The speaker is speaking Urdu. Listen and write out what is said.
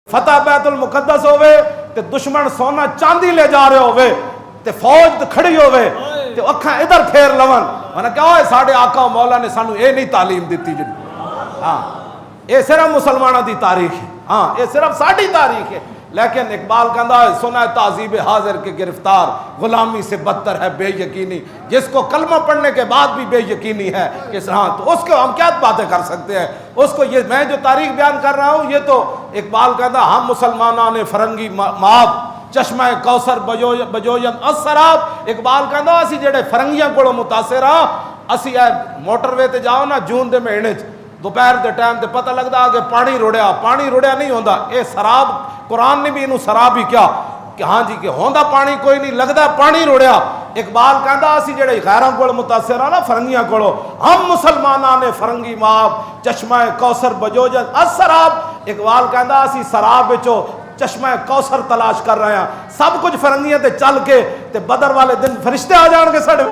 فتح بیت المقدس ہوئے تے دشمن سونا چاندی لے جا رہے ہوئے تے فوج تے کھڑی ہوئے تے اکھاں ادھر پھیر لون انہاں کہا ہوئے ساڑھے آقا و مولا نے سانو اے نہیں تعلیم دیتی جن ہاں اے صرف مسلمانہ دی تاریخ ہے ہاں اے صرف ساڑھی تاریخ ہے لیکن اقبال کہندا ہے سنا ہے تہذیب حاضر کے گرفتار غلامی سے بدتر ہے بے یقینی جس کو کلمہ پڑھنے کے بعد بھی بے یقینی ہے کہ ہاں تو اس کو ہم کیا باتیں کر سکتے ہیں اس کو یہ میں جو تاریخ بیان کر رہا ہوں یہ تو اقبال کہندا ہم مسلمانوں نے فرنگی ماب چشمہ کوثر بجوین السراب اقبال کہندا اسی جڑے فرنگیاں کولوں متاثر ہاں اسی اے موٹر وے تے جاؤ نا جون دے مہینے دوپہر دے ٹائم تے پتہ لگدا کہ پانی رڑیا نہیں ہوندا اے سراب قرآن نے بھی انہوں سراب ہی کیا کہ ہاں جی کہ ہوندا پانی کوئی نہیں لگدا پانی رڑیا اقبال کہندا اسی جڑے غیراں کول متاثر ہاں نا فرنگیاں کولوں ہم مسلماناں نے فرنگی ماب چشمہ کوثر بجوجن السراب اقبال کہندا اسی سراب وچوں چشمہ کوثر تلاش کر رہے ہیں سب کچھ فرنگیاں تے چل کے تے بدر والے دن فرشتے آ جان گے ساڈے